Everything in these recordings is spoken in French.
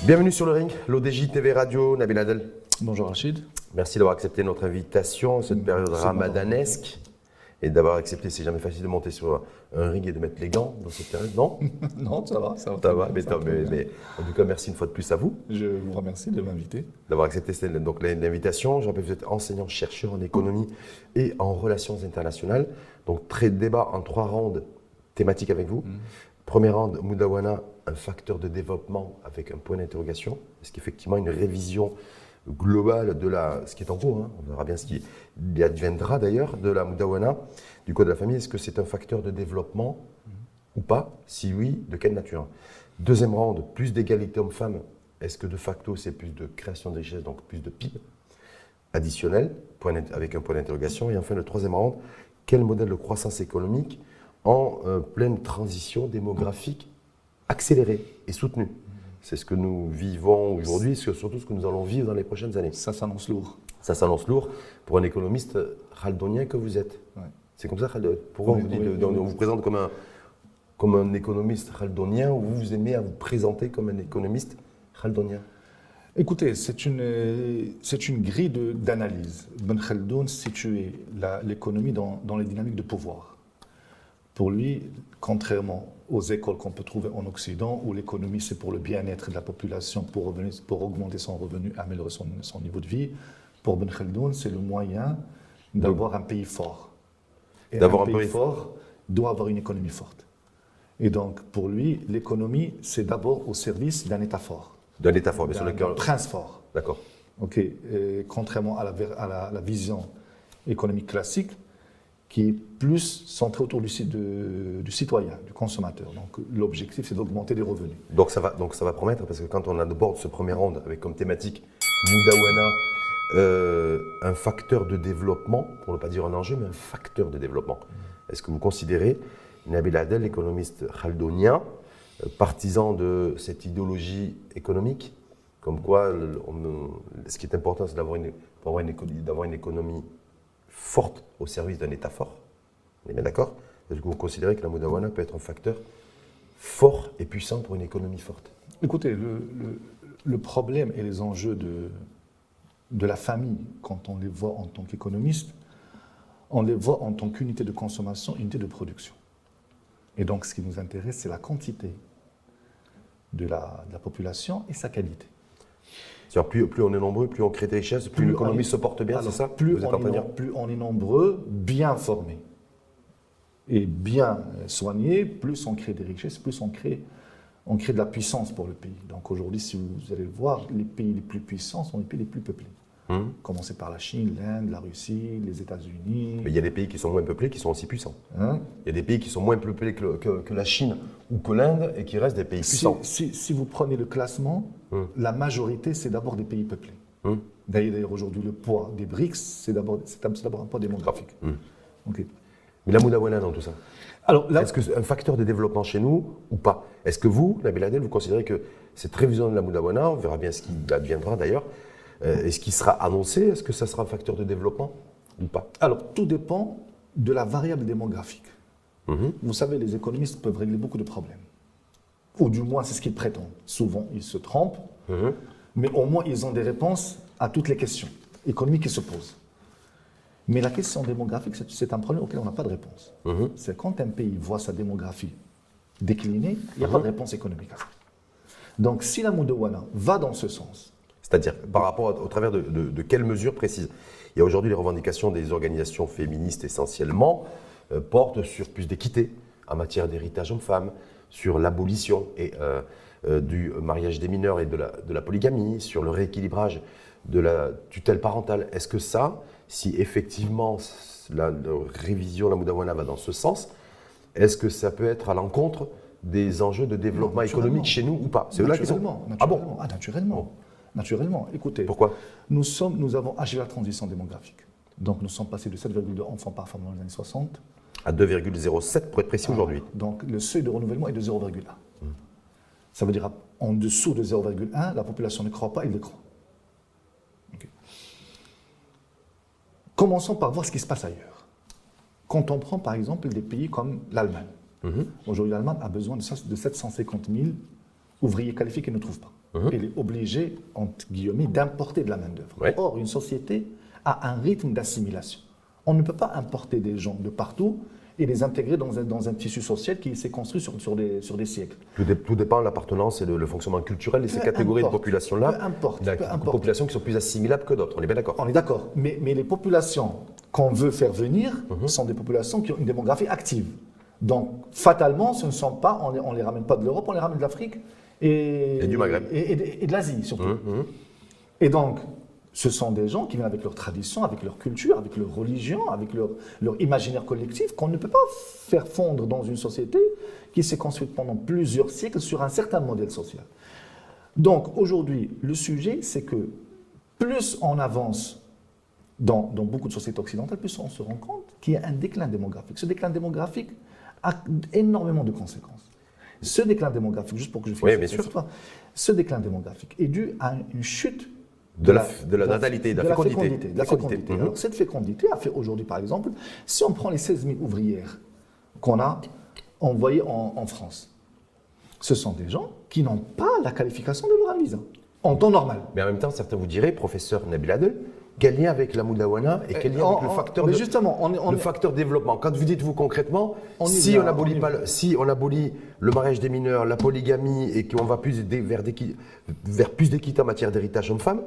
Bienvenue sur le ring, l'ODJ TV Radio, Nabil Adel. Bonjour Rachid. Merci d'avoir accepté notre invitation en cette période ramadanesque et d'avoir accepté, c'est jamais facile de monter sur un ring et de mettre les gants dans cette période, non? Non, ça va. Ça va, mais en tout cas, merci une fois de plus à vous. Je vous remercie de m'inviter. D'avoir accepté donc l'invitation. Je rappelle que vous êtes enseignant-chercheur en économie et en relations internationales. Donc, débat en 3 rounds thématiques avec vous. Premier round, Moudawana, un facteur de développement avec un point d'interrogation. Est-ce qu'effectivement une révision globale de ce qui est en cours, hein, on verra bien ce qui adviendra d'ailleurs de la Moudawana, du code de la famille, est-ce que c'est un facteur de développement ou pas? Si oui, de quelle nature? Deuxième round, plus d'égalité homme-femme, est-ce que de facto c'est plus de création de richesse, donc plus de PIB additionnel, avec un point d'interrogation? Et enfin le troisième round, quel modèle de croissance économique en pleine transition démographique accélérée et soutenue? C'est ce que nous vivons aujourd'hui, surtout ce que nous allons vivre dans les prochaines années. Ça s'annonce lourd. Ça s'annonce lourd pour un économiste chaldonien que vous êtes. Ouais. C'est comme ça, pourquoi on vous présente comme un économiste chaldonien, ou vous aimez à vous présenter comme un économiste chaldonien? Écoutez, c'est une grille d'analyse. Ben Khaldoun situait l'économie dans les dynamiques de pouvoir. Pour lui, contrairement aux écoles qu'on peut trouver en Occident, où l'économie c'est pour le bien-être de la population, pour augmenter son revenu, améliorer son niveau de vie, pour Ben Khaldoun, c'est le moyen d'avoir un pays fort. Et un pays fort doit avoir une économie forte. Et donc, pour lui, l'économie, c'est d'abord au service d'un État fort. D'un État fort, bien sûr. D'un prince fort. D'accord. Ok. Et contrairement à la vision économique classique, qui est plus centré autour du citoyen, du consommateur. Donc l'objectif, c'est d'augmenter les revenus. Donc ça va promettre, parce que quand on aborde ce premier round avec comme thématique Moudawana, un facteur de développement, pour ne pas dire un enjeu, mais un facteur de développement. Est-ce que vous considérez Nabil Adel, l'économiste chaldonien, partisan de cette idéologie économique, comme quoi ce qui est important, c'est d'avoir une économie forte au service d'un État fort? On est bien d'accord? Est-ce que vous considérez que la Moudawana peut être un facteur fort et puissant pour une économie forte? Écoutez, le problème et les enjeux de la famille, quand on les voit en tant qu'économiste, on les voit en tant qu'unité de consommation, unité de production. Et donc, ce qui nous intéresse, c'est la quantité de la population et sa qualité. C'est-à-dire plus on est nombreux, plus on crée des richesses, plus l'économie se porte bien, c'est ça? Plus on est nombreux, bien formés et bien soignés, plus on crée des richesses, plus on crée de la puissance pour le pays. Donc aujourd'hui, si vous allez le voir, les pays les plus puissants sont les pays les plus peuplés. Commencez par la Chine, l'Inde, la Russie, les États-Unis. Mais il y a des pays qui sont moins peuplés qui sont aussi puissants. Il y a des pays qui sont moins peuplés que la Chine ou que l'Inde et qui restent des pays puissants. Si vous prenez le classement, la majorité, c'est d'abord des pays peuplés. D'ailleurs, aujourd'hui, le poids des BRICS, c'est d'abord un poids démographique. Okay. Mais la Moudawana dans tout ça, est-ce que c'est un facteur de développement chez nous ou pas? Est-ce que vous, Nabil Adel, vous considérez que cette révision de la Moudawana, on verra bien ce qui adviendra d'ailleurs, et ce qui sera annoncé, est-ce que ça sera un facteur de développement ou pas? Alors, tout dépend de la variable démographique. Vous savez, les économistes peuvent régler beaucoup de problèmes. Ou du moins, c'est ce qu'ils prétendent. Souvent, ils se trompent, mais au moins, ils ont des réponses à toutes les questions économiques qui se posent. Mais la question démographique, c'est un problème auquel on n'a pas de réponse. C'est quand un pays voit sa démographie décliner, il n'y a pas de réponse économique à ça. Donc, si la Moudawana va dans ce sens, c'est-à-dire, par rapport au travers de quelles mesures précises? Il y a aujourd'hui les revendications des organisations féministes essentiellement portent sur plus d'équité en matière d'héritage homme-femme, sur l'abolition du mariage des mineurs et de la polygamie, sur le rééquilibrage de la tutelle parentale. Est-ce que ça, si effectivement la révision de la Moudawana va dans ce sens, est-ce que ça peut être à l'encontre des enjeux de développement économique chez nous ou pas? C'est là qu'ils sont. Naturellement. Naturellement. Naturellement. Écoutez, pourquoi? Nous avons agi la transition démographique. Donc nous sommes passés de 7,2 enfants par femme dans les années 60 à 2,07 pour être précis aujourd'hui. Donc le seuil de renouvellement est de 0,1. Ça veut dire en dessous de 0,1, la population ne croît pas, il décroît. Okay. Commençons par voir ce qui se passe ailleurs. Quand on prend par exemple des pays comme l'Allemagne, aujourd'hui l'Allemagne a besoin de 750 000 ouvriers qualifiés qu'elle ne trouve pas. elle est obligée, entre guillemets, d'importer de la main-d'œuvre. Ouais. Or, une société a un rythme d'assimilation. On ne peut pas importer des gens de partout et les intégrer dans un tissu social qui s'est construit sur des siècles. Tout dépend de l'appartenance et le fonctionnement culturel de ces catégories de population-là. Peu importe. Il y a des populations qui sont plus assimilables que d'autres, on est bien d'accord. On est d'accord. Mais les populations qu'on veut faire venir sont des populations qui ont une démographie active. Donc, fatalement, ce ne sont pas, on ne les ramène pas de l'Europe, on les ramène de l'Afrique Et du Maghreb. Et de l'Asie, surtout. Et donc, ce sont des gens qui viennent avec leur tradition, avec leur culture, avec leur religion, avec leur imaginaire collectif, qu'on ne peut pas faire fondre dans une société qui s'est construite pendant plusieurs siècles sur un certain modèle social. Donc, aujourd'hui, le sujet, c'est que plus on avance dans beaucoup de sociétés occidentales, plus on se rend compte qu'il y a un déclin démographique. Ce déclin démographique a énormément de conséquences. Ce déclin démographique, juste pour que je finisse cette histoire, ce déclin démographique est dû à une chute de la natalité, de la fécondité. Alors, cette fécondité a fait aujourd'hui, par exemple, si on prend les 16 000 ouvrières qu'on a envoyées en France, ce sont des gens qui n'ont pas la qualification de leur visa, en temps normal. Mais en même temps, certains vous diraient, professeur Nabil Adel, quel lien avec la Moudawana et quel lien avec le facteur le facteur développement. Quand vous dites vous concrètement, si on abolit le mariage des mineurs, la polygamie et qu'on va plus vers plus d'équité en matière d'héritage homme-femme,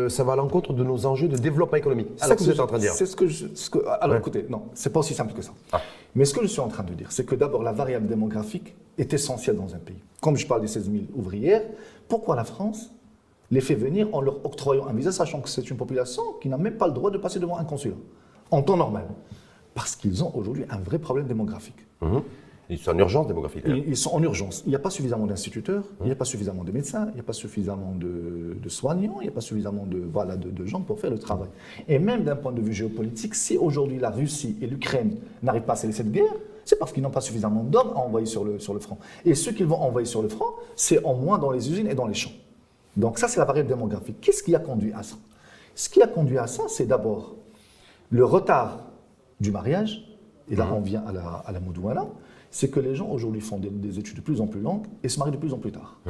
ça va à l'encontre de nos enjeux de développement économique. C'est ça que vous êtes en train de dire. C'est ce que alors écoutez, non, c'est pas aussi simple que ça. Mais ce que je suis en train de dire, c'est que d'abord la variable démographique est essentielle dans un pays. Comme je parle des 16 000 ouvrières, pourquoi la France les fait venir en leur octroyant un visa, sachant que c'est une population qui n'a même pas le droit de passer devant un consulat, en temps normal. Parce qu'ils ont aujourd'hui un vrai problème démographique. Ils sont en urgence démographique. Ils sont en urgence. Il n'y a pas suffisamment d'instituteurs, il n'y a pas suffisamment de médecins, il n'y a pas suffisamment de soignants, il n'y a pas suffisamment de gens pour faire le travail. Et même d'un point de vue géopolitique, si aujourd'hui la Russie et l'Ukraine n'arrivent pas à cesser cette guerre, c'est parce qu'ils n'ont pas suffisamment d'hommes à envoyer sur le front. Et ceux qu'ils vont envoyer sur le front, c'est en moins dans les usines et dans les champs. Donc ça, c'est la variable démographique. Qu'est-ce qui a conduit à ça? Ce qui a conduit à ça, c'est d'abord le retard du mariage, et là on vient à la Moudawana, c'est que les gens aujourd'hui font des études de plus en plus longues et se marient de plus en plus tard.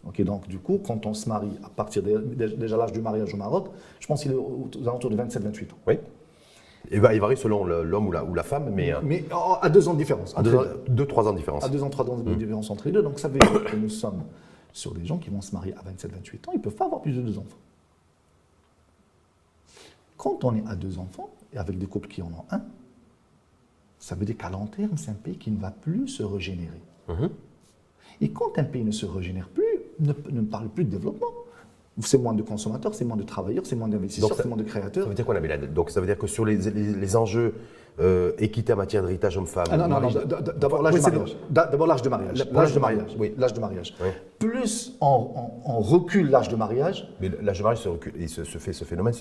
Okay, donc du coup, quand on se marie à partir déjà l'âge du mariage au Maroc, je pense qu'il est aux alentours de 27-28 ans. Oui. Et il varie selon l'homme ou la femme, mais à 2 ans de différence. 2-3 ans de différence. À 2 ans, 3 ans de différence entre les deux. Donc ça veut dire que nous sommes sur des gens qui vont se marier à 27-28 ans, ils ne peuvent pas avoir plus de 2 enfants. Quand on est à 2 enfants, et avec des couples qui en ont un, ça veut dire qu'à long terme, c'est un pays qui ne va plus se régénérer. Et quand un pays ne se régénère plus, ne parle plus de développement. C'est moins de consommateurs, c'est moins de travailleurs, c'est moins d'investisseurs, c'est moins de créateurs. Ça veut dire quoi, Nabil? Donc ça veut dire que sur les enjeux équité en matière d'héritage homme-femme. D'abord l'âge de mariage. D'abord l'âge de mariage. L'âge de mariage. Oui, l'âge de mariage. Oui. Plus on recule l'âge de mariage. Mais l'âge de mariage se recule. Et ce phénomène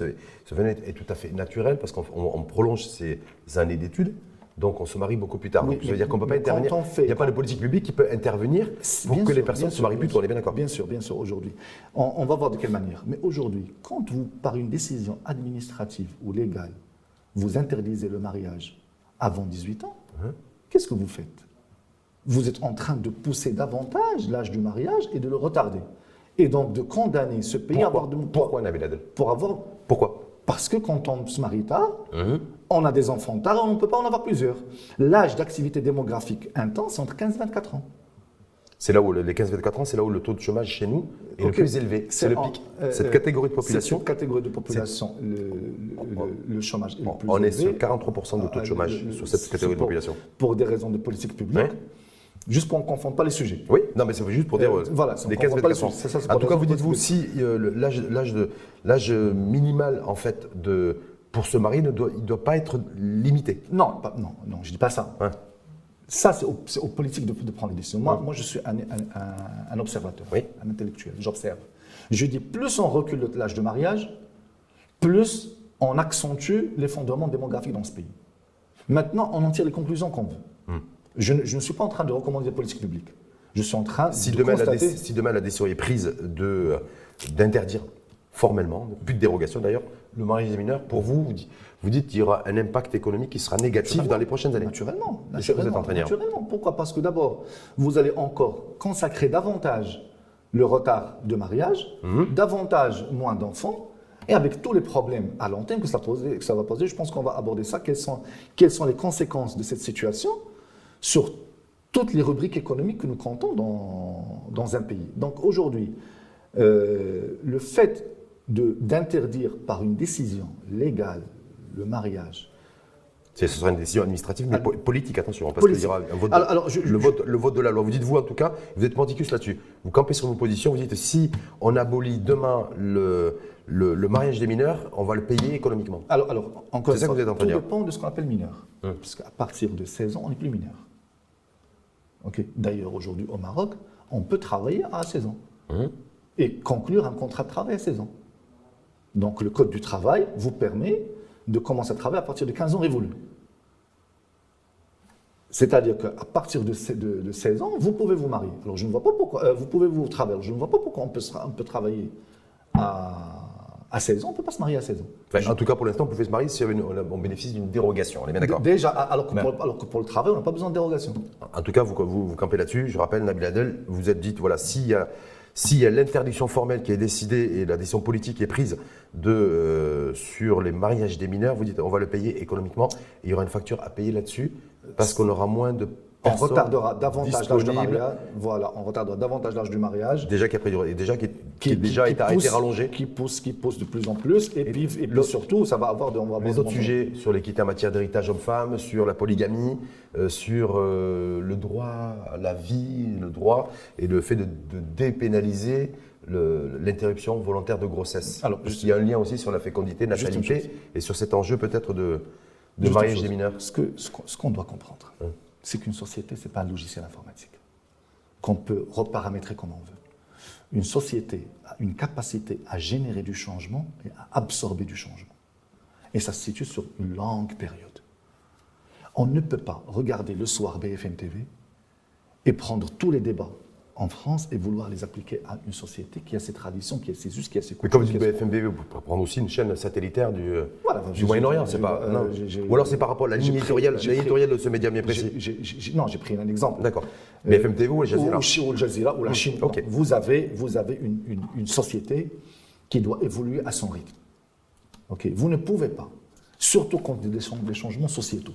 est tout à fait naturel parce qu'on prolonge ces années d'études. Donc on se marie beaucoup plus tard. Oui, donc, ça veut dire qu'on ne peut pas intervenir. Il n'y a pas de politique publique qui peut intervenir pour que les personnes se marient plus tôt. On est bien d'accord? Bien sûr, aujourd'hui. On va voir de quelle manière. Mais aujourd'hui, quand vous, par une décision administrative ou légale, vous interdisez le mariage avant 18 ans, qu'est-ce que vous faites? Vous êtes en train de pousser davantage l'âge du mariage et de le retarder. Et donc de condamner ce pays à avoir... Pourquoi, Nabil Adel? Pourquoi? Parce que quand on se marie tard, on a des enfants tard, on ne peut pas en avoir plusieurs. L'âge d'activité démographique intense, c'est entre 15 et 24 ans. C'est là où, les 15-24 ans, c'est là où le taux de chômage chez nous est le plus élevé. C'est le pic. Cette catégorie de population. Cette catégorie de population, le chômage est le plus élevé. On est sur 43% de taux de chômage sur cette catégorie de population. Pour des raisons de politique publique. Juste pour qu'on ne confonde pas les sujets. Oui, non, mais c'est juste pour dire les 15-24 ans. En tout cas, vous dites-vous si l'âge minimal en fait pour se marier il ne doit pas être limité. Non, je ne dis pas ça. Ça, c'est aux politiques de prendre les décisions. Moi, je suis un observateur, un intellectuel. J'observe. Je dis, plus on recule l'âge de mariage, plus on accentue l'effondrement démographique dans ce pays. Maintenant, on en tire les conclusions qu'on veut. Je ne suis pas en train de recommander des politiques publiques. Je suis en train de constater... Si demain la décision est prise d'interdire formellement, plus de dérogation d'ailleurs, le mariage des mineurs, pour vous dites qu'il y aura un impact économique qui sera négatif dans les prochaines années. Naturellement. Pourquoi? Pourquoi? Parce que d'abord, vous allez encore consacrer davantage le retard de mariage, davantage moins d'enfants, et avec tous les problèmes à long terme que ça va poser, je pense qu'on va aborder ça. Quelles sont les conséquences de cette situation sur toutes les rubriques économiques que nous comptons dans un pays. Donc aujourd'hui, le fait d'interdire par une décision légale le mariage. Ce sera une décision administrative, mais politique, attention, parce Politique. qu'il y aura un vote, le vote de la loi. Vous dites, vous en tout cas, vous êtes mordicus là-dessus. Vous campez sur vos positions, vous dites, si on abolit demain le mariage des mineurs, on va le payer économiquement. Alors encore une C'est ça que fois, vous êtes en train tout de dire. dépend de ce qu'on appelle mineur. Parce qu'à partir de 16 ans, on n'est plus mineur. Okay. D'ailleurs, aujourd'hui, au Maroc, on peut travailler à 16 ans et conclure un contrat de travail à 16 ans. Donc, le Code du travail vous permet de commencer à travailler à partir de 15 ans révolus. C'est-à-dire qu'à partir de 16 ans, vous pouvez vous marier. Alors, je ne vois pas pourquoi. Vous pouvez vous travailler. Je ne vois pas pourquoi on peut travailler à 16 ans, on ne peut pas se marier à 16 ans. Enfin, en tout cas, pour l'instant, on pouvait se marier si on bénéficie d'une dérogation. On est bien d'accord. Déjà, alors que pour le travail, on n'a pas besoin de dérogation. En tout cas, vous campez là-dessus. Je rappelle, Nabil Adel, vous êtes dit, voilà, s'il y a l'interdiction formelle qui est décidée et la décision politique qui est prise sur les mariages des mineurs, vous dites on va le payer économiquement et il y aura une facture à payer là-dessus parce qu'on aura moins de On personnes retardera davantage l'âge du disponibles. mariage. Voilà, on retardera davantage l'âge du mariage. Déjà qui a été rallongé. Qui pousse de plus en plus. Et puis surtout, ça va avoir Les autres sujets sur l'équité en matière d'héritage homme-femme, sur la polygamie, sur le droit à la vie, le droit et le fait de dépénaliser l'interruption volontaire de grossesse. Alors, il y a un lien aussi sur la fécondité, natalité et sur cet enjeu peut-être de mariage des mineurs. Ce qu'on doit comprendre, c'est qu'une société, ce n'est pas un logiciel informatique qu'on peut reparamétrer comme on veut. Une société a une capacité à générer du changement et à absorber du changement. Et ça se situe sur une longue période. On ne peut pas regarder le soir BFM TV et prendre tous les débats en France et vouloir les appliquer à une société qui a ses traditions, qui a ses us, qui a ses coutumes. Mais comme vous dites BFM TV, vous pouvez prendre aussi une chaîne satellitaire du Moyen-Orient, c'est pas. Ou alors c'est par rapport à la ligne éditoriale de ce média bien précis. Non, j'ai pris un exemple. D'accord. BFM TV ou Al Jazeera. Ou Al Jazeera ou la Chine. Okay. Vous avez une société qui doit évoluer à son rythme. Okay. Vous ne pouvez pas, surtout quand il y a des changements sociétaux,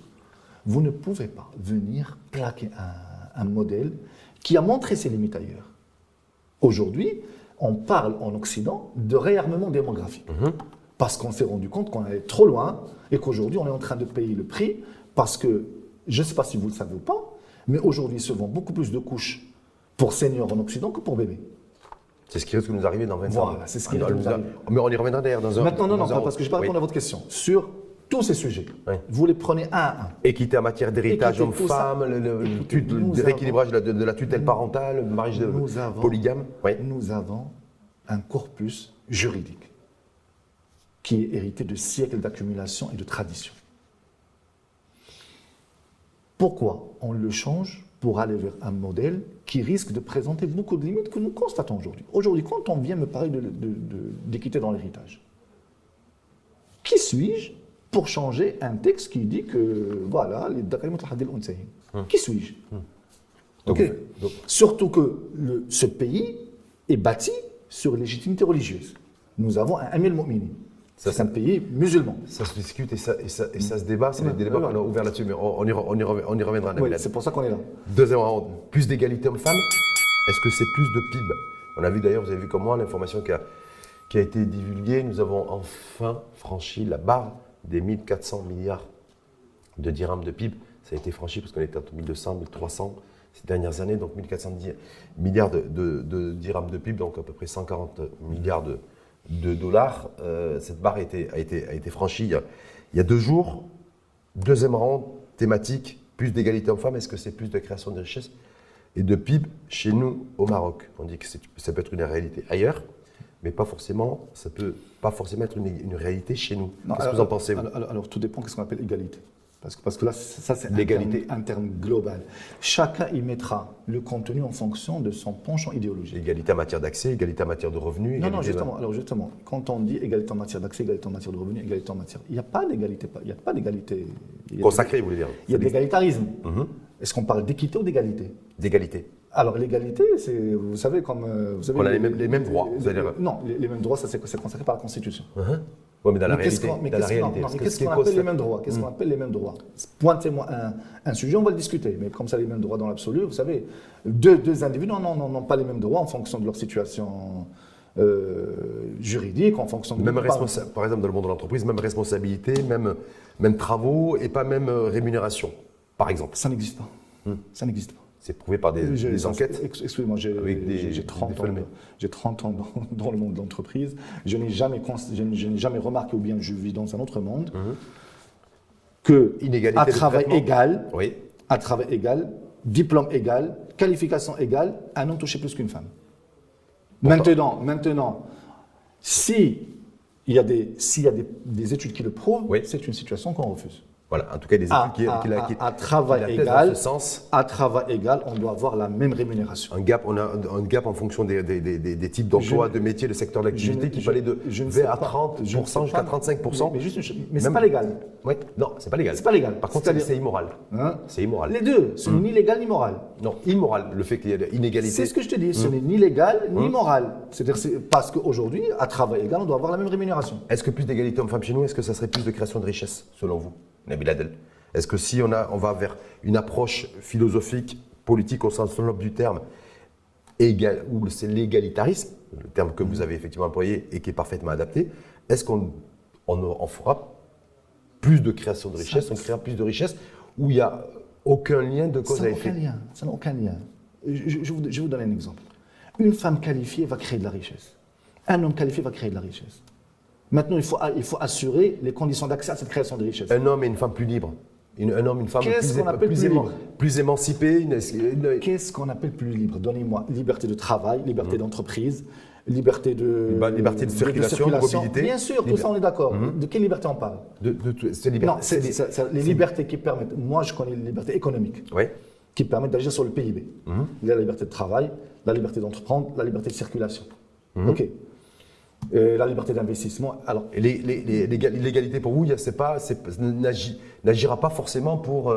vous ne pouvez pas venir plaquer un modèle qui a montré ses limites ailleurs. Aujourd'hui, on parle en Occident de réarmement démographique. Parce qu'on s'est rendu compte qu'on allait trop loin et qu'aujourd'hui, on est en train de payer le prix parce que, je ne sais pas si vous le savez ou pas, mais aujourd'hui, il se vend beaucoup plus de couches pour seniors en Occident que pour bébés. C'est ce qui risque de nous arriver dans 20 ans. Voilà, c'est ce qui risque de nous arriver. Mais on y reviendra d'ailleurs dans un... Maintenant, non, parce que je ne vais pas répondre à votre question. Sur tous ces sujets, vous les prenez un à un. Équité en matière d'héritage homme-femme, le rééquilibrage de la tutelle parentale, le mariage polygame. Nous avons un corpus juridique qui est hérité de siècles d'accumulation et de tradition. Pourquoi on le change pour aller vers un modèle qui risque de présenter beaucoup de limites que nous constatons aujourd'hui. Aujourd'hui, quand on vient me parler d'équité dans l'héritage, qui suis-je pour changer un texte qui dit que, voilà, les Dakalimot al-Hadil Unsayin. Qui suis-je? Okay. Surtout que ce pays est bâti sur légitimité religieuse. Nous avons un Amir al-Mu'minin. C'est un pays musulman. Ça se discute et ça se débat. C'est des débats qu'on a ouverts là-dessus, mais on y reviendra. Oui, c'est pour ça qu'on est là. Deuxième round, plus d'égalité homme-femme. Est-ce que c'est plus de PIB? On a vu d'ailleurs, vous avez vu comme moi, l'information qui a été divulguée. Nous avons enfin franchi la barre des 1400 milliards de dirhams de PIB. Ça a été franchi parce qu'on était entre 1200, 1300 ces dernières années, donc 1400 milliards de dirhams de PIB, donc à peu près 140 milliards de dollars. Cette barre a été franchie il y a 2 jours. Deuxième rang, thématique, plus d'égalité homme-femme. Est-ce que c'est plus de création de richesse et de PIB chez nous au Maroc? On dit que ça peut être une réalité ailleurs, mais pas forcément, ça peut pas forcément être une réalité chez nous. Qu'est-ce que vous en pensez? Alors, tout dépend de ce qu'on appelle égalité. Parce que là, ça c'est un terme global. Chacun y mettra le contenu en fonction de son penchant idéologique. Égalité en matière d'accès, égalité en matière de revenus. Non, justement, quand on dit égalité en matière d'accès, égalité en matière de revenus, égalité en matière... Il n'y a pas d'égalité. Consacrée, vous voulez dire? Il y a de l'égalitarisme. Est-ce qu'on parle d'équité ou d'égalité? D'égalité. Alors, l'égalité, c'est, vous savez, comme... Vous savez, On a les mêmes droits, c'est-à-dire... Non, les mêmes droits, ça c'est consacré par la Constitution. Oui, mais dans la Mais qu'est-ce réalité, qu'est-ce qu'on appelle les mêmes droits? Qu'est-ce qu'on appelle les mêmes droits? Pointez-moi un sujet, on va le discuter. Mais comme ça, les mêmes droits dans l'absolu, vous savez, deux individus n'ont pas les mêmes droits en fonction de leur situation juridique, en fonction de... Par exemple, dans le monde de l'entreprise, même responsabilité, même travaux et pas même rémunération, par exemple. Ça n'existe pas. Ça n'existe pas. C'est prouvé par des enquêtes. Excusez-moi, j'ai 30 ans dans le monde de l'entreprise. Je n'ai jamais remarqué, ou bien je vis dans un autre monde, que à travail égal, diplôme égal, qualification égale, un homme touchait plus qu'une femme. Maintenant, s'il y a des études qui le prouvent, c'est une situation qu'on refuse. Voilà, en tout cas, des études à travail égal, on doit avoir la même rémunération. On a un gap en fonction des types d'emplois, de métiers, de secteurs d'activité qui va aller de 20 à 30% jusqu'à 35%. Mais ce n'est pas légal. Oui, non, c'est pas légal. C'est pas légal. Par contre, c'est immoral. C'est immoral. Les deux, ce n'est ni légal ni moral. Non, immoral, le fait qu'il y ait inégalité. C'est ce que je te dis, ce n'est ni légal ni moral. C'est-à-dire parce qu'aujourd'hui, à travail égal, on doit avoir la même rémunération. Est-ce que plus d'égalité homme-femme chez nous, est-ce que ça serait plus de création de richesse, selon vous, Nabil Adel? Est-ce que si on va vers une approche philosophique, politique au sens noble du terme, où c'est l'égalitarisme, le terme que vous avez effectivement employé et qui est parfaitement adapté, est-ce qu'on fera plus de création de richesse, on créera plus de richesse où il n'y a aucun lien de cause à effet? Ça n'a aucun lien. Je vais vous donner un exemple. Une femme qualifiée va créer de la richesse. Un homme qualifié va créer de la richesse. Maintenant, il faut assurer les conditions d'accès à cette création de richesse. Un homme et une femme plus libres. Un homme et une femme plus émancipés. Qu'est-ce qu'on appelle plus libre? Donnez-moi liberté de travail, liberté d'entreprise, liberté de circulation, de mobilité. Bien sûr, tout ça on est d'accord. De quelle liberté on parle? Non, les libertés qui permettent. Moi, je connais les libertés économiques qui permettent d'agir sur le PIB. Il y a la liberté de travail, la liberté d'entreprendre, la liberté de circulation. Ok. La liberté d'investissement. Alors, l'égalité pour vous, n'agira pas forcément pour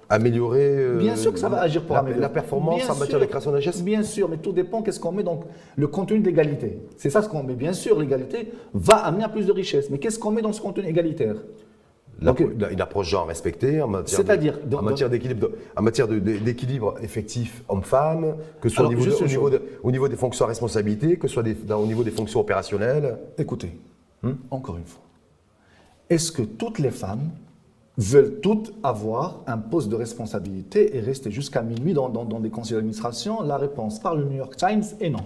améliorer bien sûr que ça va agir pour améliorer la performance en matière de création de richesse. Bien sûr, mais tout dépend qu'est-ce qu'on met dans le contenu de l'égalité. C'est ça ce qu'on met. Bien sûr, l'égalité va amener à plus de richesse, mais qu'est-ce qu'on met dans ce contenu égalitaire? Une approche genre respectée en matière d'équilibre effectif homme-femme, que ce soit au niveau des fonctions à responsabilité, que ce soit au niveau des fonctions opérationnelles. Écoutez, encore une fois, est-ce que toutes les femmes veulent toutes avoir un poste de responsabilité et rester jusqu'à minuit dans des conseils d'administration? La réponse par le New York Times est non.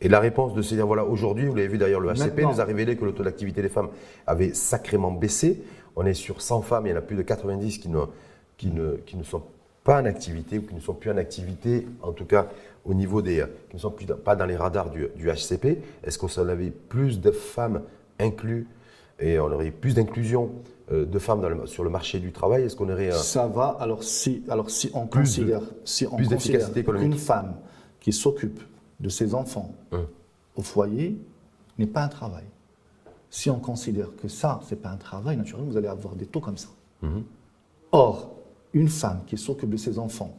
Et la réponse de se dire, voilà, aujourd'hui, vous l'avez vu d'ailleurs, le HCP nous a révélé que le taux d'activité des femmes avait sacrément baissé. On est sur 100 femmes, il y en a plus de 90 qui ne sont pas en activité ou qui ne sont plus en activité, en tout cas au niveau qui ne sont pas dans les radars du HCP. Est-ce qu'on avait plus de femmes incluses et on aurait plus d'inclusion de femmes sur le marché du travail? Est-ce qu'on aurait ça va. Alors si on considère qu'une femme qui s'occupe de ses enfants au foyer n'est pas un travail. Si on considère que ça, ce n'est pas un travail, naturellement, vous allez avoir des taux comme ça. Or, une femme qui s'occupe de ses enfants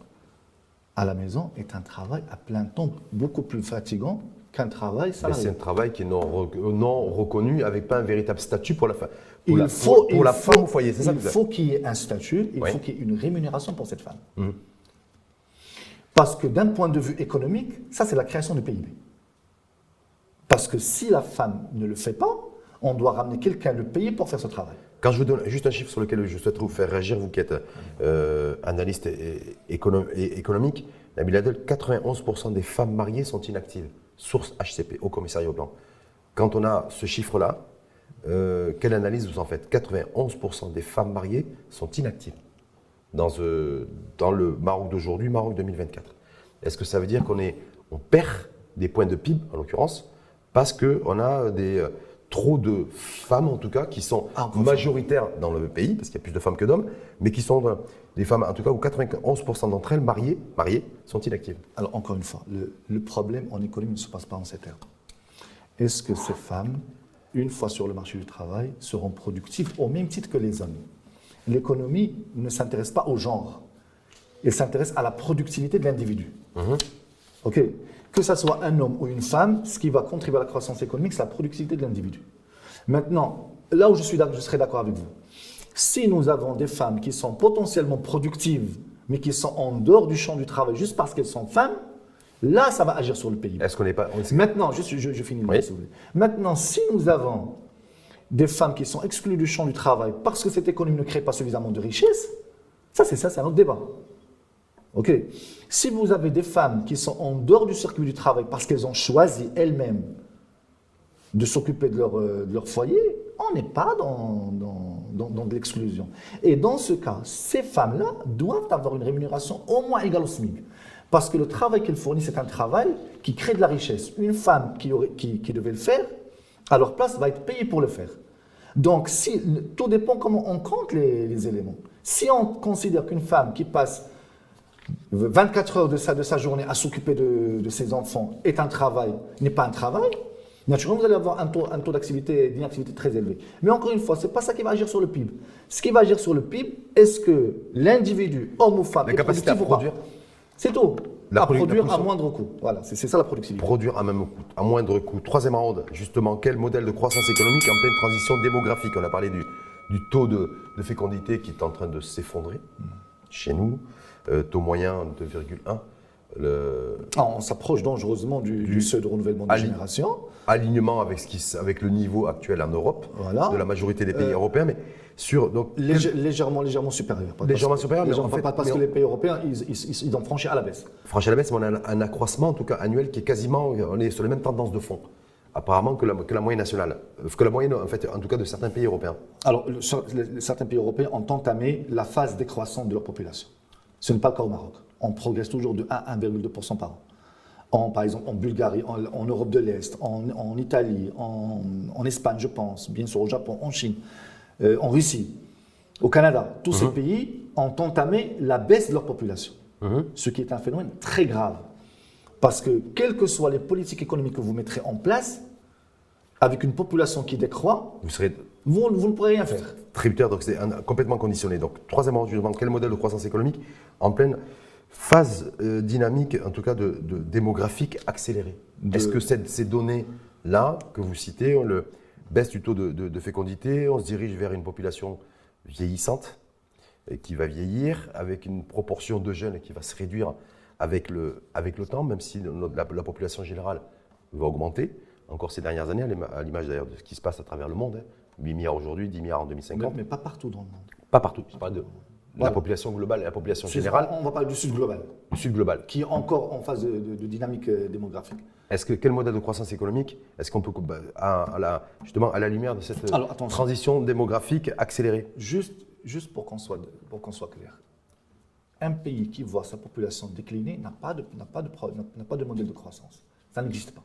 à la maison est un travail à plein temps beaucoup plus fatigant qu'un travail salarié. Mais c'est un travail qui est non reconnu, avec pas un véritable statut pour la femme. Il faut femme au foyer, c'est ça? Il faut qu'il y ait un statut, il faut qu'il y ait une rémunération pour cette femme. Parce que d'un point de vue économique, ça c'est la création du PIB. Parce que si la femme ne le fait pas, on doit ramener quelqu'un le payer pour faire ce travail. Quand je vous donne juste un chiffre sur lequel je souhaiterais vous faire réagir, vous qui êtes analyste économique, Nabil Adel, 91% des femmes mariées sont inactives. Source HCP, au commissariat au plan. Quand on a ce chiffre-là, quelle analyse vous en faites? 91% des femmes mariées sont inactives dans le Maroc d'aujourd'hui, Maroc 2024. Est-ce que ça veut dire qu'on perd des points de PIB, en l'occurrence, parce qu'on a trop de femmes, en tout cas, qui sont majoritaires dans le pays, parce qu'il y a plus de femmes que d'hommes, mais qui sont des femmes, en tout cas, où 91% d'entre elles, mariées, sont inactives? Alors, encore une fois, le problème en économie ne se passe pas en ces termes. Est-ce que ces femmes, une fois sur le marché du travail, seront productives au même titre que les hommes? L'économie ne s'intéresse pas au genre. Elle s'intéresse à la productivité de l'individu. Ok. Que ce soit un homme ou une femme, ce qui va contribuer à la croissance économique, c'est la productivité de l'individu. Maintenant, là où je serai d'accord avec vous, si nous avons des femmes qui sont potentiellement productives, mais qui sont en dehors du champ du travail juste parce qu'elles sont femmes, là, ça va agir sur le PIB. Est-ce qu'on n'est pas... Maintenant, je finis. Oui. Si vous voulez. Maintenant, si nous avons des femmes qui sont exclues du champ du travail parce que cette économie ne crée pas suffisamment de richesse, c'est un autre débat. Ok. Si vous avez des femmes qui sont en dehors du circuit du travail parce qu'elles ont choisi elles-mêmes de s'occuper de leur foyer, on n'est pas dans de l'exclusion. Et dans ce cas, ces femmes-là doivent avoir une rémunération au moins égale au SMIC. Parce que le travail qu'elles fournissent, c'est un travail qui crée de la richesse. Une femme qui devait le faire, à leur place, va être payée pour le faire. Donc, tout dépend comment on compte les éléments. Si on considère qu'une femme qui passe 24 heures de sa journée à s'occuper de ses enfants n'est pas un travail, naturellement, vous allez avoir un taux d'inactivité très élevé. Mais encore une fois, ce n'est pas ça qui va agir sur le PIB. Ce qui va agir sur le PIB, est-ce que l'individu, homme ou femme, la est capacité à productif ou pas? produire. C'est tout. À produire à production. moindre coût. Voilà, c'est ça la productivité. Produire à moindre coût. Troisième ronde, justement, quel modèle de croissance économique en pleine transition démographique? On a parlé du taux de fécondité qui est en train de s'effondrer chez nous, taux moyen 2,1. On s'approche dangereusement du seuil de renouvellement de génération. Alignement avec le niveau actuel en Europe, Voilà. de la majorité des pays européens, mais légèrement supérieur. Légèrement supérieur, mais en fait, parce que les pays européens, ils ont franchi à la baisse. franchi à la baisse, mais on a un accroissement, en tout cas annuel, qui est quasiment, on est sur les mêmes tendances de fond, apparemment, que la moyenne nationale, que la moyenne, en fait, en tout cas, de certains pays européens. Alors, certains pays européens ont entamé la phase décroissante de leur population. Ce n'est pas le cas au Maroc. On progresse toujours de 1 à 1,2% par an. Par exemple, en Bulgarie, en Europe de l'Est, en Italie, en Espagne, je pense, bien sûr au Japon, en Chine, en Russie, au Canada. Tous ces pays ont entamé la baisse de leur population. Ce qui est un phénomène très grave. Parce que, quelles que soient les politiques économiques que vous mettrez en place, avec une population qui décroît, vous ne pourrez rien faire. Tributaire, donc c'est complètement conditionné. Donc, troisième argument, quel modèle de croissance économique en pleine phase dynamique, en tout cas démographique accélérée? Est-ce que ces données-là que vous citez, baisse du taux de fécondité, on se dirige vers une population vieillissante et qui va vieillir, avec une proportion de jeunes qui va se réduire avec le temps, même si la population générale va augmenter, encore ces dernières années, à l'image d'ailleurs de ce qui se passe à travers le monde, 8 milliards aujourd'hui, 10 milliards en 2050. Mais pas partout dans le monde. Pas partout, je parle de la population globale et la population générale. On va parler du sud global. Du sud global. Qui est encore en phase de dynamique démographique. Quel modèle de croissance économique est-ce qu'on peut, justement, à la lumière de cette transition démographique accélérée? Juste pour qu'on soit clair. Un pays qui voit sa population décliner n'a pas de modèle de croissance. Ça n'existe pas.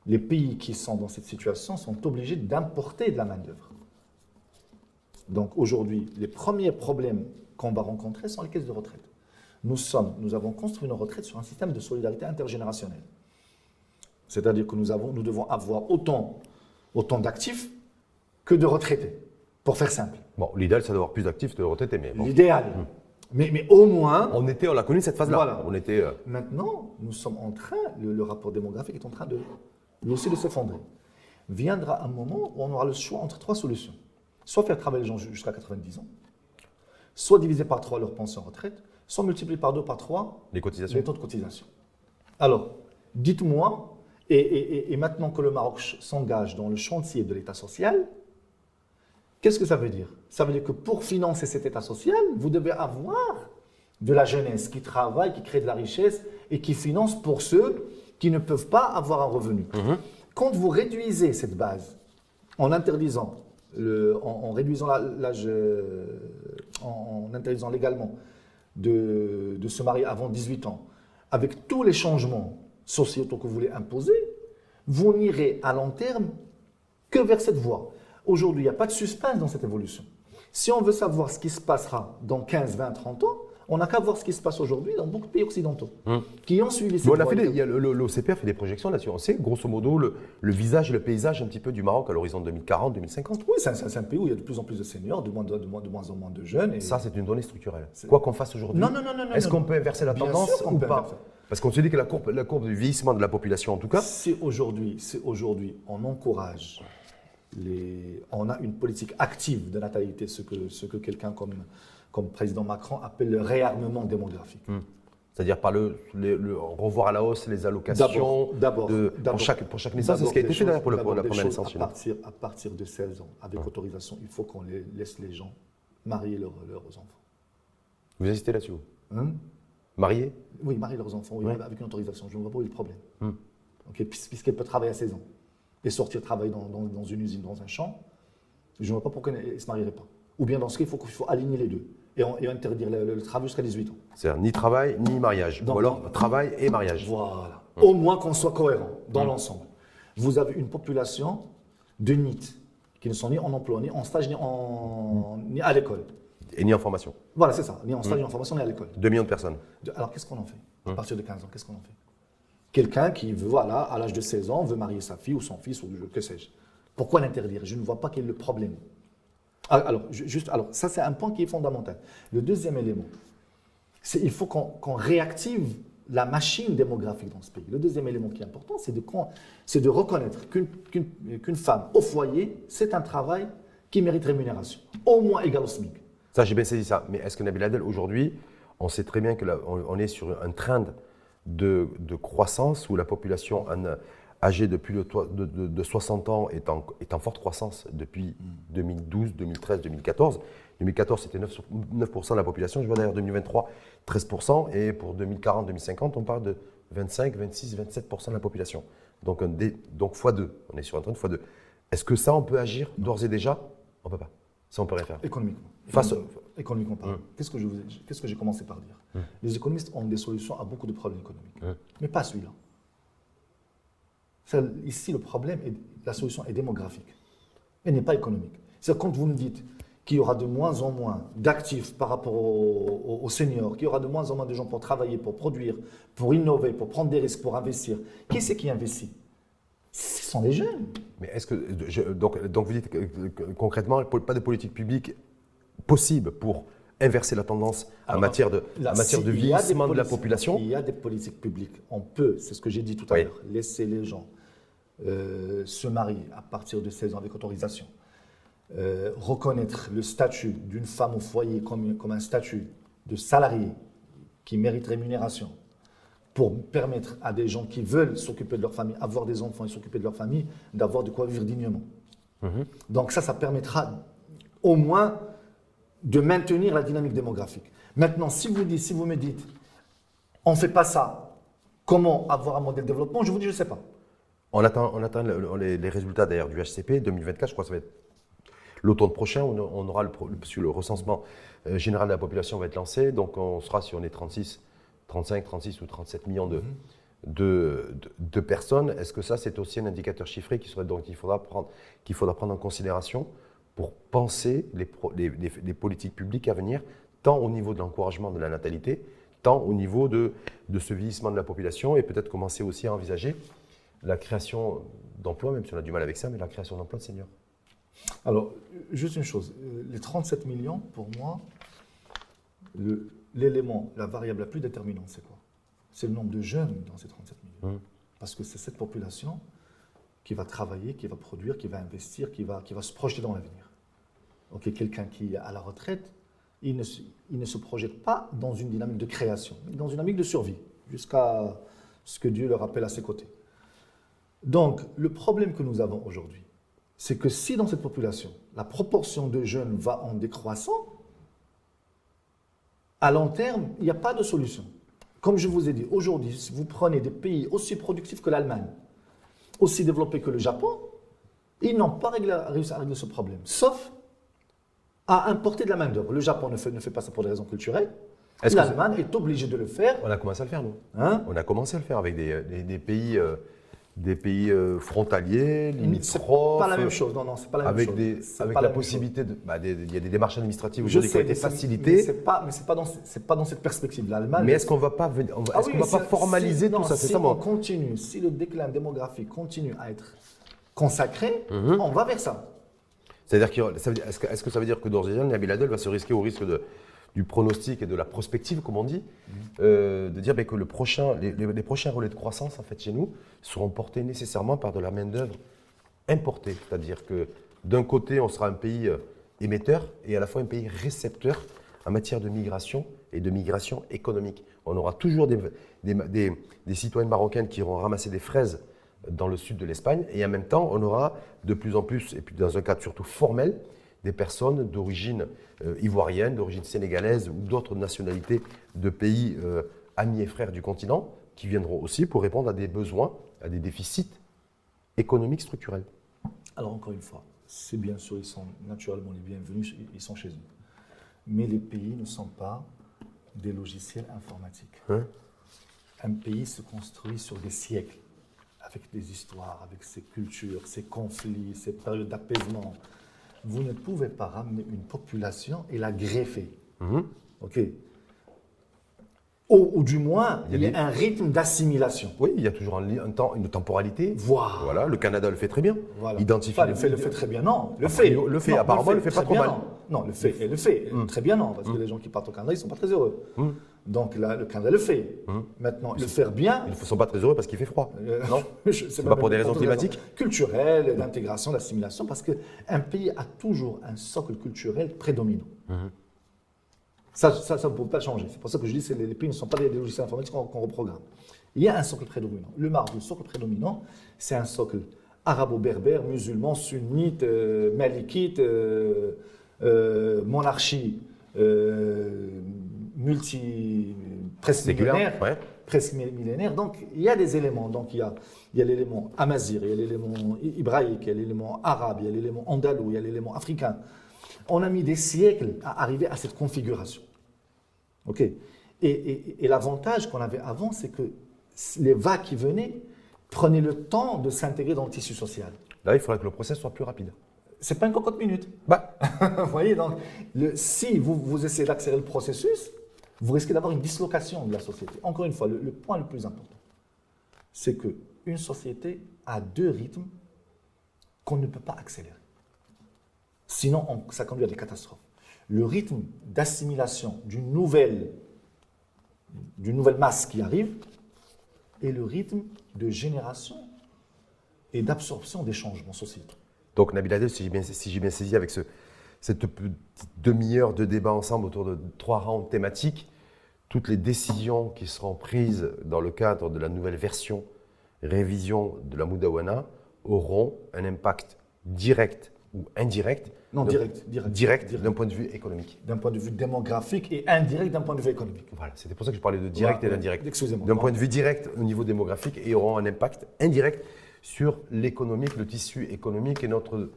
Les pays qui sont dans cette situation sont obligés d'importer de la main-d'œuvre. Donc aujourd'hui, les premiers problèmes qu'on va rencontrer sont les caisses de retraite. Nous avons construit nos retraites sur un système de solidarité intergénérationnelle. C'est-à-dire que nous devons avoir autant d'actifs que de retraités, pour faire simple. Bon, l'idéal, c'est d'avoir plus d'actifs que de retraités, mais bon. L'idéal. Mais au moins... On l'a connu cette phase-là. Voilà. Maintenant, nous sommes en train, le rapport démographique est en train lui aussi de s'effondrer. Viendra un moment où on aura le choix entre trois solutions. Soit faire travailler les gens jusqu'à 90 ans, soit diviser par 3 leur pension retraite, soit multiplier par 2, par 3 les cotisations. Les taux de cotisation. Alors, dites-moi, et maintenant que le Maroc s'engage dans le chantier de l'État social, qu'est-ce que ça veut dire? Ça veut dire que pour financer cet État social, vous devez avoir de la jeunesse qui travaille, qui crée de la richesse et qui finance pour ceux qui ne peuvent pas avoir un revenu. Quand vous réduisez cette base en interdisant l'âge, en interdisant légalement de se marier avant 18 ans, avec tous les changements sociétaux que vous voulez imposer, vous n'irez à long terme que vers cette voie. Aujourd'hui, il n'y a pas de suspense dans cette évolution. Si on veut savoir ce qui se passera dans 15, 20, 30 ans, On n'a qu'à voir ce qui se passe aujourd'hui dans beaucoup de pays occidentaux qui ont suivi ces Bon, droits. l'OCP a fait des projections là-dessus. On sait, grosso modo, le visage et le paysage un petit peu du Maroc à l'horizon 2040, 2050. Oui, c'est un pays où il y a de plus en plus de seniors, de moins en moins de jeunes. Et... Ça, c'est une donnée structurelle. Quoi qu'on fasse aujourd'hui, non. est-ce qu'on peut inverser la Bien tendance sûr qu'on ou peut pas? inverser. Parce qu'on se dit que la courbe du vieillissement de la population, en tout cas, C'est aujourd'hui, on encourage, on a une politique active de natalité, ce que quelqu'un comme président Macron appelle le réarmement démographique. c'est-à-dire par le revoir à la hausse les allocations D'abord, pour chaque naissance, c'est ce qui a été fait d'ailleurs pour la première naissance chez nous. À partir de 16 ans, avec autorisation, il faut qu'on laisse les gens marier leurs enfants. Vous hésitez là-dessus, vous Hein? Mariés? Oui, marier leurs enfants, oui, Ouais. avec une autorisation. Je ne vois pas où est le problème. Ok, puisqu'elle peut travailler à 16 ans et sortir travailler dans une usine, dans un champ, je ne vois pas pourquoi elle ne se marierait pas. Ou bien dans ce cas, il faut aligner les deux et interdire le travail jusqu'à 18 ans. C'est-à-dire ni travail, ni mariage. Donc, ou alors travail et mariage. Voilà. Au moins qu'on soit cohérent dans l'ensemble. Vous avez une population de NEET qui ne sont ni en emploi, ni en stage, ni à l'école. Et ni en formation. Voilà, c'est ça. Ni en stage, ni en formation, ni à l'école. 2 millions de personnes. Alors, qu'est-ce qu'on en fait? À partir de 15 ans, qu'est-ce qu'on en fait? Quelqu'un qui veut, voilà, à l'âge de 16 ans, veut marier sa fille ou son fils ou que sais-je. Pourquoi l'interdire? Je ne vois pas quel est le problème. Alors, ça, c'est un point qui est fondamental. Le deuxième élément, c'est qu'il faut qu'on réactive la machine démographique dans ce pays. Le deuxième élément qui est important, c'est de reconnaître qu'une femme au foyer, c'est un travail qui mérite rémunération, au moins égale au SMIC. Ça, j'ai bien saisi ça. Mais est-ce que Nabil Adel, aujourd'hui, on sait très bien qu'on est sur un trend de croissance où la population âgée de plus de 60 ans est en forte croissance depuis 2012, 2013, 2014. 2014, c'était 9% de la population. Je vois d'ailleurs 2023, 13%. Et pour 2040, 2050, on parle de 25, 26, 27% de la population. Donc x2. On est sur un trend x2. Est-ce que ça, on peut agir d'ores et déjà? On ne peut pas. Ça, on peut rien faire. Économiquement parlant, qu'est-ce que j'ai commencé par dire? Les économistes ont des solutions à beaucoup de problèmes économiques, mais pas celui-là. Ici, le problème, la solution est démographique. Elle n'est pas économique. C'est quand vous me dites qu'il y aura de moins en moins d'actifs par rapport aux seniors, qu'il y aura de moins en moins de gens pour travailler, pour produire, pour innover, pour prendre des risques, pour investir. Qui c'est qui investit? Ce sont les jeunes. Mais est-ce que donc vous dites que concrètement, pas de politique publique possible pour inverser la tendance en matière de vieillissement de la population? Il y a des politiques publiques. On peut, c'est ce que j'ai dit tout à l'heure, laisser les gens se marier à partir de 16 ans avec autorisation. Reconnaître le statut d'une femme au foyer comme un statut de salarié qui mérite rémunération pour permettre à des gens qui veulent s'occuper de leur famille, avoir des enfants et s'occuper de leur famille, d'avoir de quoi vivre dignement. Donc ça permettra au moins de maintenir la dynamique démographique. Maintenant, si vous me dites, on ne fait pas ça, comment avoir un modèle de développement, je vous dis, je ne sais pas. On attend les résultats d'ailleurs du HCP 2024, je crois que ça va être l'automne prochain, on aura le recensement général de la population va être lancé, donc on sera, si on est 35, 36 ou 37 millions de personnes. Est-ce que ça, c'est aussi un indicateur chiffré qu'il faudra prendre en considération pour penser les politiques publiques à venir, tant au niveau de l'encouragement de la natalité, tant au niveau de ce vieillissement de la population, et peut-être commencer aussi à envisager la création d'emplois, même si on a du mal avec ça, mais la création d'emplois de seniors. Alors, juste une chose, les 37 millions, pour moi, l'élément, la variable la plus déterminante, c'est quoi? C'est le nombre de jeunes dans ces 37 millions. Parce que c'est cette population qui va travailler, qui va produire, qui va investir, qui va se projeter dans l'avenir. Donc, quelqu'un qui est à la retraite, il ne se projette pas dans une dynamique de création, mais dans une dynamique de survie, jusqu'à ce que Dieu le rappelle à ses côtés. Donc, le problème que nous avons aujourd'hui, c'est que si dans cette population, la proportion de jeunes va en décroissant, à long terme, il n'y a pas de solution. Comme je vous ai dit, aujourd'hui, si vous prenez des pays aussi productifs que l'Allemagne, aussi développés que le Japon, ils n'ont pas réussi à régler ce problème, sauf à importer de la main-d'œuvre. Le Japon ne fait pas ça pour des raisons culturelles. L'Allemagne est obligée de le faire. On a commencé à le faire, nous. Hein? On a commencé à le faire avec des pays des pays frontaliers, C'est limitrophes. pas la même chose. Non, c'est pas la même Avec, chose. C'est avec pas la même possibilité de. Il y a des démarches administratives chose. Je aujourd'hui qui ont sais, été mais facilitées. c'est pas dans cette perspective. L'Allemagne. Mais est-ce qu'on ne va pas, est-ce qu'on va pas formaliser tout ça? C'est si ça, on continue, si le déclin démographique continue à être consacré, on va vers ça. C'est-à-dire est-ce que ça veut dire que d'ores et déjà, Nabil Adel va se risquer au risque du pronostic et de la prospective, comme on dit, de dire que les prochains relais de croissance en fait, chez nous seront portés nécessairement par de la main-d'œuvre importée. C'est-à-dire que d'un côté, on sera un pays émetteur et à la fois un pays récepteur en matière de migration et de migration économique. On aura toujours des citoyennes marocaines qui iront ramasser des fraises dans le sud de l'Espagne et en même temps, on aura de plus en plus, et puis dans un cadre surtout formel, des personnes d'origine ivoirienne, d'origine sénégalaise ou d'autres nationalités de pays amis et frères du continent qui viendront aussi pour répondre à des besoins, à des déficits économiques structurels. Alors encore une fois, c'est bien sûr, ils sont naturellement les bienvenus, ils sont chez eux. Mais les pays ne sont pas des logiciels informatiques. Un pays se construit sur des siècles, avec des histoires, avec ses cultures, ses conflits, ses périodes d'apaisement. Vous ne pouvez pas ramener une population et la greffer. OK. Ou du moins, il y a un rythme d'assimilation. Oui, il y a toujours un temps, une temporalité. Voilà. Le Canada le fait très bien. Voilà. Identifie le fait très bien, non. Apparemment, le fait pas trop mal. Non, le fait très bien, non. Parce que les gens qui partent au Canada, ils ne sont pas très heureux. Donc là, le Canada le fait. Maintenant, le faire bien. Ils ne sont pas très heureux parce qu'il fait froid. Non, c'est pas pour des raisons climatiques. Culturelles, d'intégration, d'assimilation, parce qu'un pays a toujours un socle culturel prédominant. Ça, vous ne pouvez pas changer. C'est pour ça que je dis que les pays ne sont pas des logiciels informatiques qu'on reprogramme. Il y a un socle prédominant. Le Maroc, le socle prédominant, c'est un socle arabo-berbère, musulman, sunnite, malikite, monarchie, presque millénaire. Ouais. Presque millénaire. Donc, il y a des éléments. Donc, il y a l'élément amazigh, il y a l'élément hébraïque, il y a l'élément arabe, il y a l'élément andalou, il y a l'élément africain. On a mis des siècles à arriver à cette configuration. OK. Et l'avantage qu'on avait avant, c'est que les vagues qui venaient prenaient le temps de s'intégrer dans le tissu social. Là, il faudrait que le process soit plus rapide. C'est pas une cocotte minute. Vous voyez, donc, si vous essayez d'accélérer le processus, vous risquez d'avoir une dislocation de la société. Encore une fois, le point le plus important, c'est qu'une société a deux rythmes qu'on ne peut pas accélérer. Sinon, ça conduit à des catastrophes. Le rythme d'assimilation d'une nouvelle masse qui arrive et le rythme de génération et d'absorption des changements sociaux. Donc, Nabil Adel, si j'ai bien saisi, avec cette petite demi-heure de débat ensemble autour de 3 rounds thématiques, toutes les décisions qui seront prises dans le cadre de la nouvelle version, révision de la Moudawana, auront un impact direct ou indirect. Non, direct d'un point de vue économique. D'un point de vue démographique et indirect d'un point de vue économique. Voilà, c'était pour ça que je parlais de direct et d'indirect. Excusez-moi. D'un point de vue direct au niveau démographique et auront un impact indirect sur l'économique, le tissu économique et notre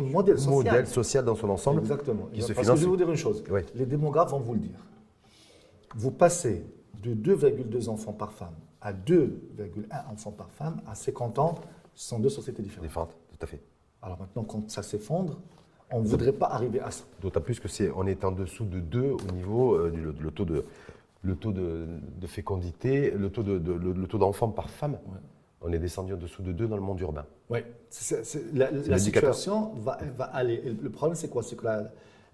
modèle social dans son ensemble. Exactement. Qui se Parce finance. que je vais vous dire une chose. Oui. Les démographes vont vous le dire. Vous passez de 2,2 enfants par femme à 2,1 enfants par femme à 50 ans, ce sont deux sociétés différentes. Différentes, tout à fait. Alors maintenant, quand ça s'effondre, on ne voudrait pas arriver à ça. D'autant plus que on est en dessous de 2 au niveau du le taux de fécondité, le taux d'enfants par femme. Ouais. On est descendu en dessous de 2 dans le monde urbain. Oui, la situation va aller. Et le problème, c'est quoi? C'est que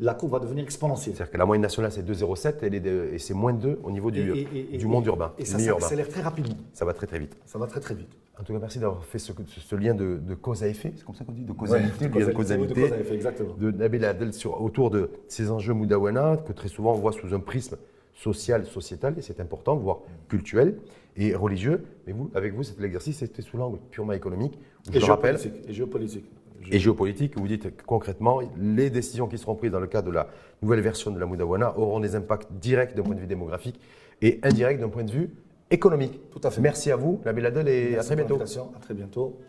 la courbe va devenir exponentielle. C'est-à-dire que la moyenne nationale, c'est 2,07 et c'est moins 2 au niveau du monde urbain. Et ça s'accélère très rapidement. Ça va très très vite. Ça va très très vite. En tout cas, merci d'avoir fait ce lien de cause à effet. C'est comme ça qu'on dit, de causalité. Ouais, de causalité, exactement. De Nabil Adel autour de ces enjeux Moudawana que très souvent on voit sous un prisme social, sociétal, et c'est important, voire culturel et religieux. Mais avec vous, l'exercice, c'était sous l'angle purement économique. Et géopolitique. Et géopolitique, vous dites que concrètement, les décisions qui seront prises dans le cadre de la nouvelle version de la Moudawana auront des impacts directs d'un point de vue démographique et indirects d'un point de vue économique. Tout à fait. Merci à vous, Nabil Adel, et à très bientôt. À très bientôt.